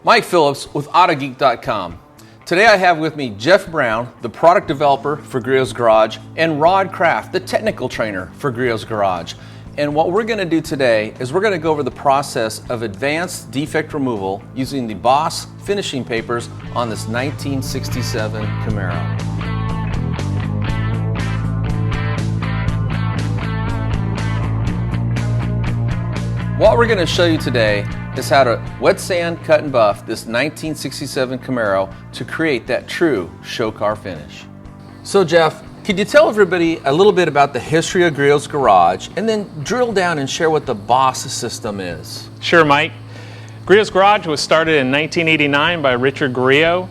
Mike Phillips with Autogeek.com. Today I have with me Jeff Brown, the product developer for Griot's Garage, and Rod Kraft, the technical trainer for Griot's Garage. And what we're going to do today is we're going to go over the process of advanced defect removal using the Boss finishing papers on this 1967 Camaro. What we're going to show you today is how to wet sand, cut and buff this 1967 Camaro to create that true show car finish. So Jeff, could you tell everybody a little bit about the history of Griot's Garage and then drill down and share what the Boss system is? Sure, Mike. Griot's Garage was started in 1989 by Richard Griot.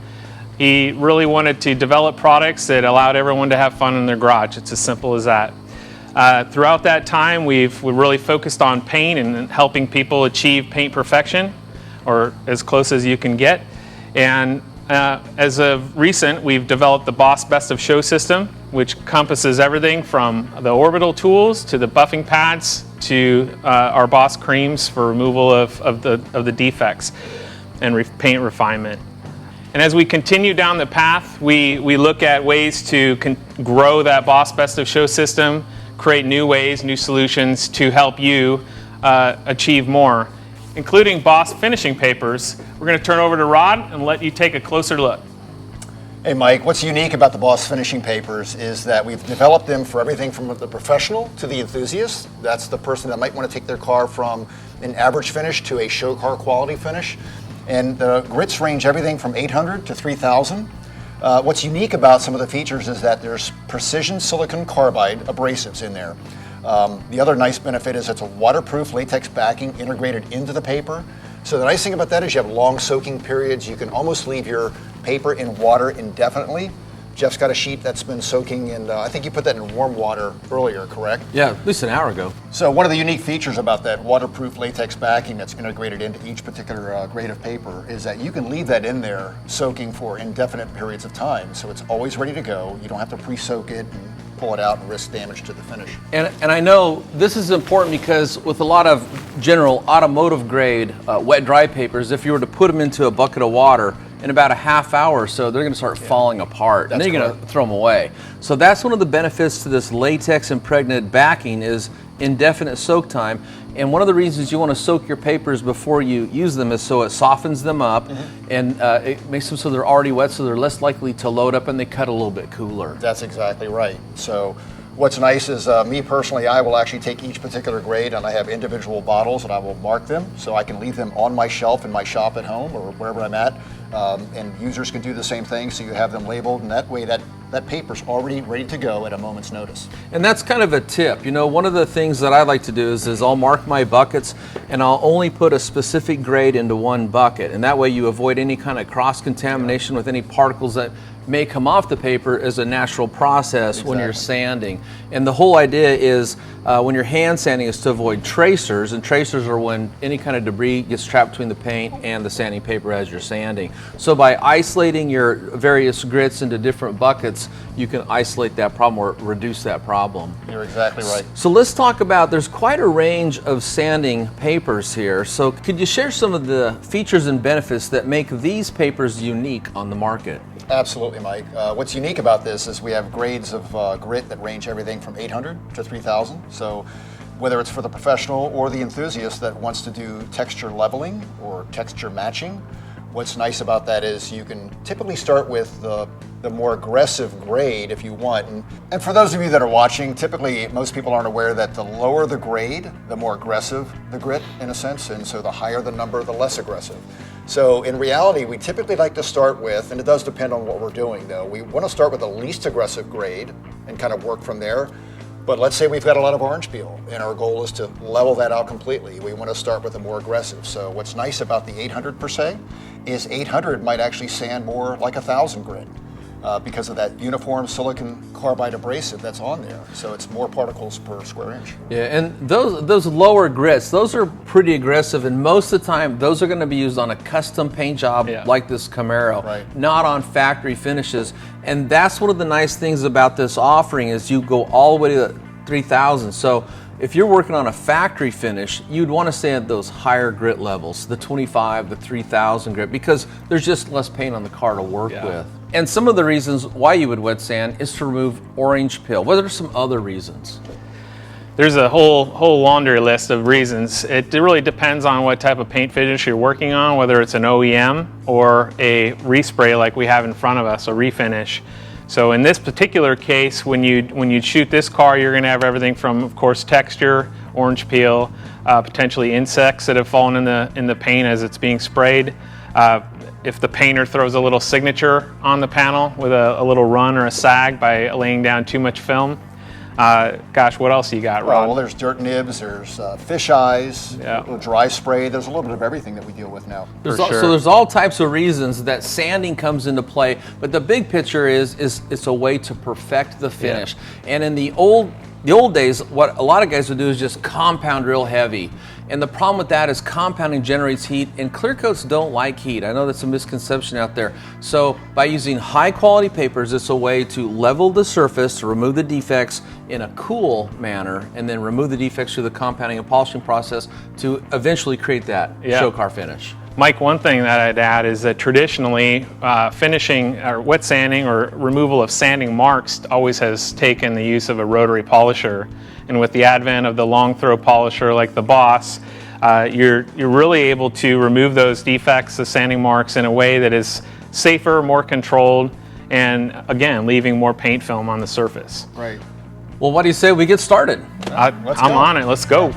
He really wanted to develop products that allowed everyone to have fun in their garage. It's as simple as that. Throughout that time, we've really focused on paint and helping people achieve paint perfection, or as close as you can get. And as of recent, we've developed the Boss Best of Show system, which encompasses everything from the orbital tools to the buffing pads to our Boss creams for removal of the defects and paint refinement. And as we continue down the path, we look at ways to grow that Boss Best of Show system, create new ways, new solutions to help you achieve more, including Boss finishing papers. We're going to turn over to Rod and let you take a closer look. Hey Mike, what's unique about the Boss finishing papers is that we've developed them for everything from the professional to the enthusiast. That's the person that might want to take their car from an average finish to a show car quality finish. And the grits range everything from 800 to 3,000. What's unique about some of the features is that there's precision silicon carbide abrasives in there. The other nice benefit is it's a waterproof latex backing integrated into the paper. So the nice thing about that is you have long soaking periods. You can almost leave your paper in water indefinitely. Jeff's got a sheet that's been soaking in, I think you put that in warm water earlier, correct? Yeah, at least an hour ago. So one of the unique features about that waterproof latex backing that's integrated into each particular grade of paper is that you can leave that in there soaking for indefinite periods of time. So it's always ready to go. You don't have to pre-soak it and pull it out and risk damage to the finish. And I know this is important because with a lot of general automotive grade wet dry papers, if you were to put them into a bucket of water, in about a half hour or so, they're going to start falling apart, and then you're going to throw them away. So that's one of the benefits to this latex impregnated backing is indefinite soak time. And one of the reasons you want to soak your papers before you use them is so it softens them up, and it makes them so they're already wet, so they're less likely to load up and they cut a little bit cooler. That's exactly right. So what's nice is me personally, I will actually take each particular grade and I have individual bottles and I will mark them so I can leave them on my shelf in my shop at home or wherever I'm at. And users can do the same thing, so you have them labeled, and that way that paper's already ready to go at a moment's notice. And that's kind of a tip. You know, one of the things that I like to do is I'll mark my buckets and I'll only put a specific grade into one bucket, and that way you avoid any kind of cross-contamination with any particles that may come off the paper as a natural process when you're sanding. And the whole idea is when you're hand sanding is to avoid tracers, and tracers are when any kind of debris gets trapped between the paint and the sanding paper as you're sanding. So by isolating your various grits into different buckets, you can isolate that problem or reduce that problem. You're exactly right. So let's talk about, there's quite a range of sanding papers here. So could you share some of the features and benefits that make these papers unique on the market? Absolutely, Mike. What's unique about this is we have grades of grit that range everything from 800 to 3,000. So whether it's for the professional or the enthusiast that wants to do texture leveling or texture matching, what's nice about that is you can typically start with the more aggressive grade if you want. And for those of you that are watching, typically most people aren't aware that the lower the grade, the more aggressive the grit in a sense, and so the higher the number, the less aggressive. So in reality, we typically like to start with, and it does depend on what we're doing though, we want to start with the least aggressive grade and kind of work from there. But let's say we've got a lot of orange peel and our goal is to level that out completely. We want to start with a more aggressive. So what's nice about the 800 per se is 800 might actually sand more like 1,000 grit. Because of that uniform silicon carbide abrasive that's on there. So it's more particles per square inch. Yeah, and those lower grits, those are pretty aggressive, and most of the time those are going to be used on a custom paint job like this Camaro, not on factory finishes. And that's one of the nice things about this offering is you go all the way to 3,000. So if you're working on a factory finish, you'd want to sand those higher grit levels, the 25, the 3000 grit, because there's just less paint on the car to work with. And some of the reasons why you would wet sand is to remove orange peel. What are some other reasons? There's a whole laundry list of reasons. It really depends on what type of paint finish you're working on, whether it's an OEM or a respray like we have in front of us, a refinish. So in this particular case, when you shoot this car, you're going to have everything from, of course, texture, orange peel, potentially insects that have fallen in the paint as it's being sprayed. If the painter throws a little signature on the panel with a little run or a sag by laying down too much film. Gosh, what else you got, Rod? Well, there's dirt nibs, there's fish eyes, dry spray. There's a little bit of everything that we deal with now. So there's all types of reasons that sanding comes into play, but the big picture is it's a way to perfect the finish. And in the old days, what a lot of guys would do is just compound real heavy. And the problem with that is compounding generates heat, and clear coats don't like heat. I know that's a misconception out there. So by using high quality papers, it's a way to level the surface, to remove the defects in a cool manner, and then remove the defects through the compounding and polishing process to eventually create that show car finish. Mike, one thing that I'd add is that traditionally finishing or wet sanding or removal of sanding marks always has taken the use of a rotary polisher. And with the advent of the long throw polisher like the Boss, you're really able to remove those defects, the sanding marks, in a way that is safer, more controlled, and again, leaving more paint film on the surface. Right. Well, what do you say we get started? I'm on it. Let's go.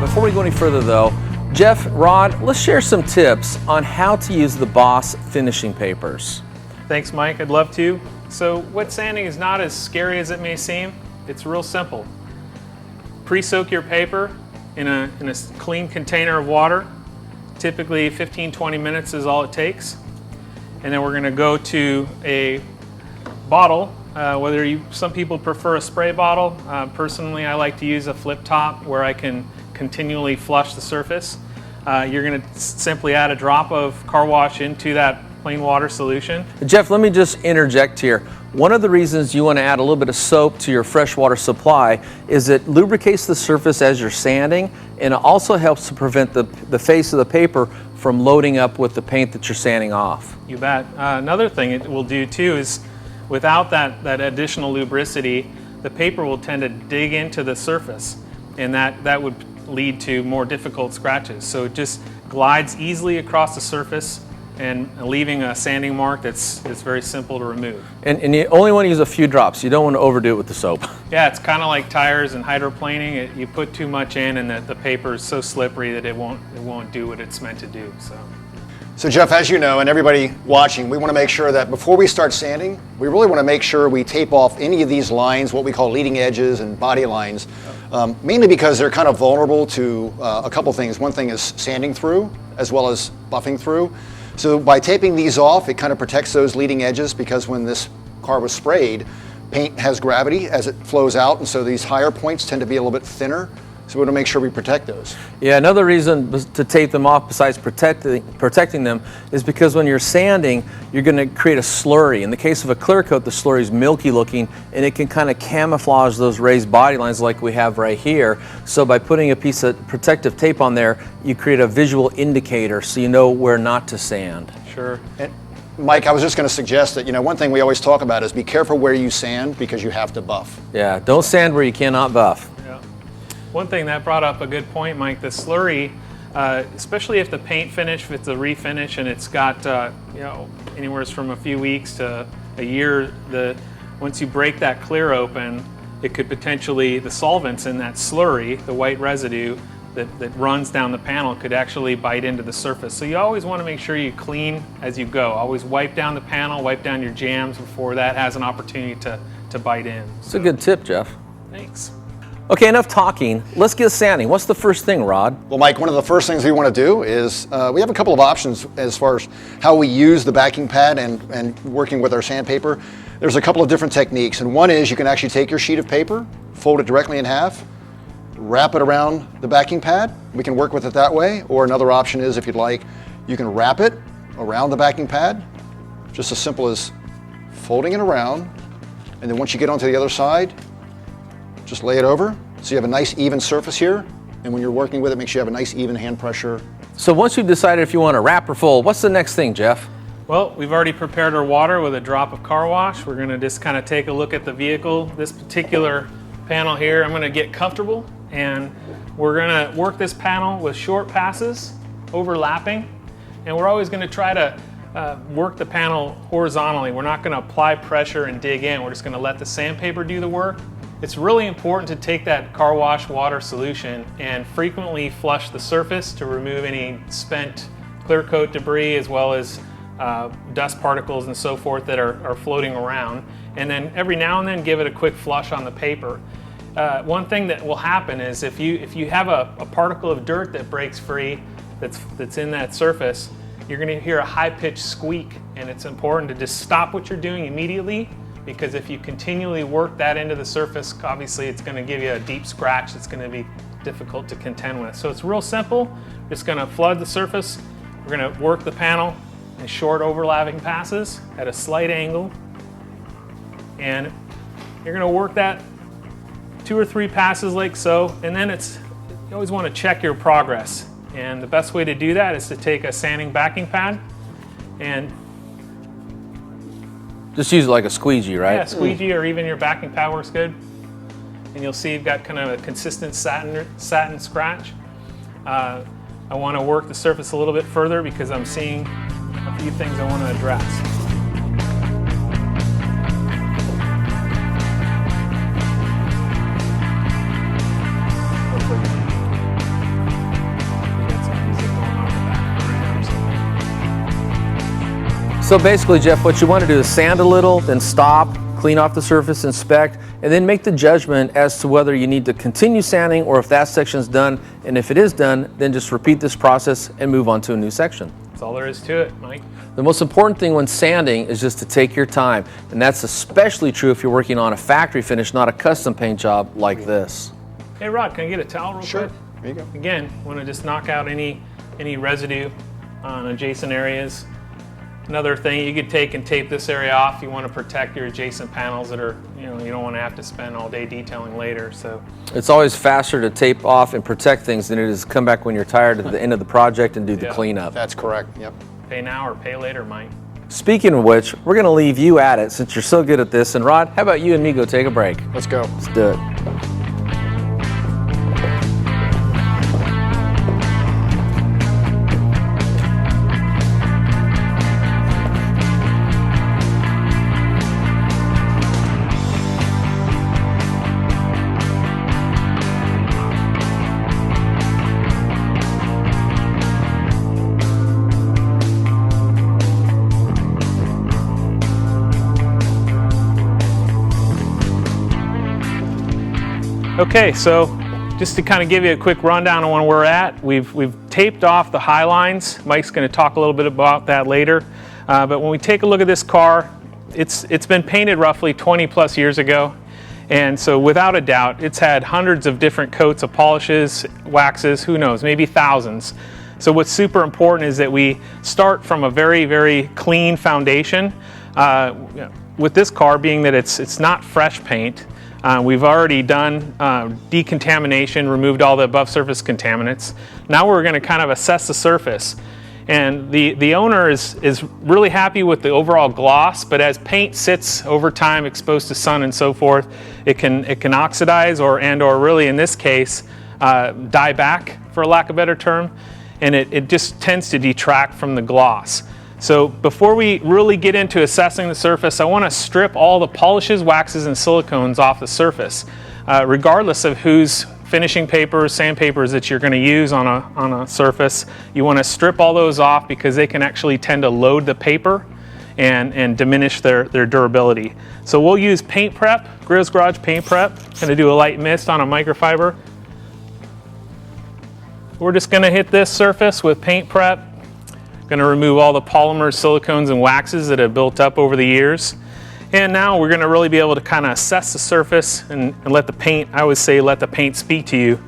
Before we go any further though, Jeff, Rod, let's share some tips on how to use the Boss finishing papers. Thanks, Mike. I'd love to. So wet sanding is not as scary as it may seem. It's real simple. Pre-soak your paper in a clean container of water. Typically 15-20 minutes is all it takes. And then we're going to go to a bottle. Some people prefer a spray bottle. Personally, I like to use a flip top where I can continually flush the surface. You're going to simply add a drop of car wash into that plain water solution. Jeff, let me just interject here. One of the reasons you want to add a little bit of soap to your freshwater supply is it lubricates the surface as you're sanding, and it also helps to prevent the face of the paper from loading up with the paint that you're sanding off. You bet. Another thing it will do too is without that additional lubricity, the paper will tend to dig into the surface, and that would lead to more difficult scratches. So it just glides easily across the surface and leaving a sanding mark that's very simple to remove. And you only want to use a few drops. You don't want to overdo it with the soap. Yeah, it's kind of like tires and hydroplaning. You put too much in and the paper is so slippery that it won't do what it's meant to do. So Jeff, as you know, and everybody watching, we want to make sure that before we start sanding, we really want to make sure we tape off any of these lines, what we call leading edges and body lines, mainly because they're kind of vulnerable to a couple things. One thing is sanding through, as well as buffing through. So by taping these off, it kind of protects those leading edges, because when this car was sprayed, paint has gravity as it flows out, and so these higher points tend to be a little bit thinner. So we want to make sure we protect those. Yeah, another reason to tape them off besides protecting them is because when you're sanding, you're going to create a slurry. In the case of a clear coat, the slurry is milky looking, and it can kind of camouflage those raised body lines like we have right here. So by putting a piece of protective tape on there, you create a visual indicator so you know where not to sand. Sure. And Mike, I was just going to suggest that, one thing we always talk about is be careful where you sand, because you have to buff. Yeah, don't sand where you cannot buff. One thing that brought up a good point, Mike, the slurry, especially if the paint finish, if it's a refinish and it's got anywhere from a few weeks to a year, once you break that clear open, it could potentially, the solvents in that slurry, the white residue, that runs down the panel could actually bite into the surface. So you always want to make sure you clean as you go. Always wipe down the panel, wipe down your jams before that has an opportunity to bite in. It's a good tip, Jeff. Thanks. Okay, enough talking. Let's get sanding. What's the first thing, Rod? Well, Mike, one of the first things we want to do is we have a couple of options as far as how we use the backing pad and working with our sandpaper. There's a couple of different techniques, and one is you can actually take your sheet of paper, fold it directly in half, wrap it around the backing pad. We can work with it that way, or another option is, if you'd like, you can wrap it around the backing pad, just as simple as folding it around, and then once you get onto the other side, just lay it over, so you have a nice even surface here, and when you're working with it, make sure you have a nice even hand pressure. So once you've decided if you want to wrap or fold, what's the next thing, Jeff? Well, we've already prepared our water with a drop of car wash. We're going to just kind of take a look at the vehicle. This particular panel here, I'm going to get comfortable, and we're going to work this panel with short passes, overlapping, and we're always going to try to work the panel horizontally. We're not going to apply pressure and dig in. We're just going to let the sandpaper do the work. It's really important to take that car wash water solution and frequently flush the surface to remove any spent clear coat debris, as well as dust particles and so forth that are floating around. And then every now and then give it a quick flush on the paper. One thing that will happen is if you have a particle of dirt that breaks free that's in that surface, you're going to hear a high-pitched squeak, and it's important to just stop what you're doing immediately, because if you continually work that into the surface, obviously it's going to give you a deep scratch that's going to be difficult to contend with. So it's real simple. We're just going to flood the surface. We're going to work the panel in short overlapping passes at a slight angle, and you're going to work that 2 or 3 passes like so, and then you always want to check your progress. And the best way to do that is to take a sanding backing pad and just use it like a squeegee, right? Yeah, squeegee or even your backing pad works good. And you'll see you've got kind of a consistent satin scratch. I want to work the surface a little bit further because I'm seeing a few things I want to address. So basically, Jeff, what you want to do is sand a little, then stop, clean off the surface, inspect, and then make the judgment as to whether you need to continue sanding or if that section's done. And if it is done, then just repeat this process and move on to a new section. That's all there is to it, Mike. The most important thing when sanding is just to take your time. And that's especially true if you're working on a factory finish, not a custom paint job like this. Hey, Rod, can I get a towel real Sure. quick? There you go. Again, want to just knock out any residue on adjacent areas. Another thing, you could take and tape this area off. You want to protect your adjacent panels that are, you don't want to have to spend all day detailing later. So it's always faster to tape off and protect things than it is to come back when you're tired at the end of the project and do the cleanup. That's correct. Yep. pay now or pay later, Mike. Speaking of which, we're going to leave you at it since you're so good at this. And Rod, how about you and me go take a break? Let's go. Let's do it. Okay, so just to kind of give you a quick rundown on where we're at, we've taped off the high lines. Mike's going to talk a little bit about that later. But when we take a look at this car, it's been painted roughly 20 plus years ago. And so without a doubt, it's had hundreds of different coats of polishes, waxes, who knows, maybe thousands. So what's super important is that we start from a very, very clean foundation. With this car being that it's not fresh paint, we've already done decontamination, removed all the above surface contaminants. Now we're going to kind of assess the surface. And the owner is really happy with the overall gloss, but as paint sits over time exposed to sun and so forth, it can oxidize or really in this case die back, for lack of a better term, and it just tends to detract from the gloss. So before we really get into assessing the surface, I want to strip all the polishes, waxes, and silicones off the surface, regardless of whose finishing papers, sandpapers that you're going to use on a surface. You want to strip all those off because they can actually tend to load the paper and diminish their durability. So we'll use paint prep, Griot's Garage paint prep. Going to do a light mist on a microfiber. We're just going to hit this surface with paint prep. Going to remove all the polymers, silicones, and waxes that have built up over the years. And now we're going to really be able to kind of assess the surface and let the paint, I always say let the paint speak to you.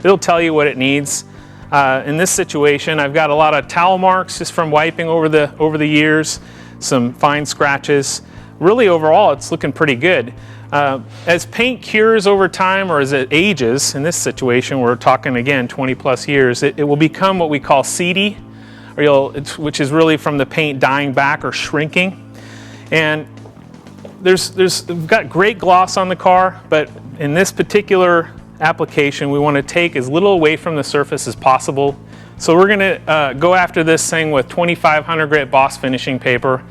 It'll tell you what it needs. In this situation, I've got a lot of towel marks just from wiping over the years, some fine scratches. Really overall, it's looking pretty good. As paint cures over time, or as it ages, in this situation, we're talking again 20 plus years, it will become what we call seedy, which is really from the paint dying back or shrinking. And we've got great gloss on the car, but in this particular application, we want to take as little away from the surface as possible. So we're going to go after this thing with 2500 grit Boss finishing paper,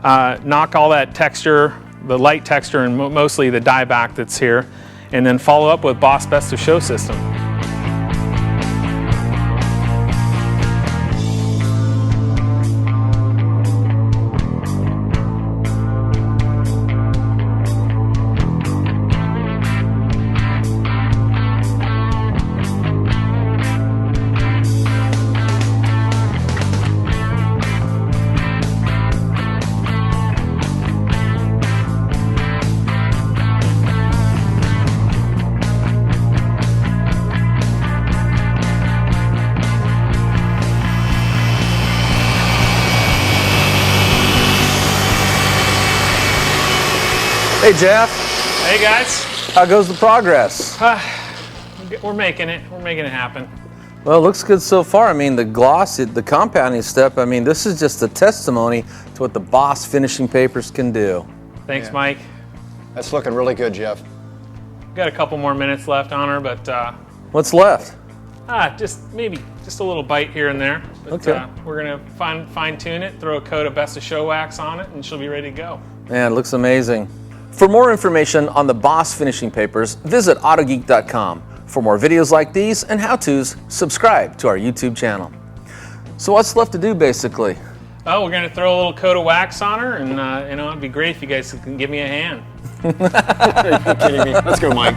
knock all that texture, the light texture, and mostly the dieback that's here, and then follow up with Boss Best of Show system. Hey Jeff, Hey guys, how goes the progress? we're making it happen. Well, it looks good so far. I mean, the gloss, the compounding step, I mean, this is just a testimony to what the Boss finishing papers can do. Thanks, Mike. That's looking really good, Jeff. Got a couple more minutes left on her, but What's left? just a little bite here and there. But, Okay. we're gonna fine tune it, throw a coat of Best of Show wax on it, and she'll be ready to go. Man, it looks amazing. For more information on the Boss finishing papers, visit Autogeek.com. For more videos like these and how-tos, subscribe to our YouTube channel. So what's left to do, basically? Oh, we're gonna throw a little coat of wax on her, and it'd be great if you guys can give me a hand. Are you kidding me? Let's go, Mike.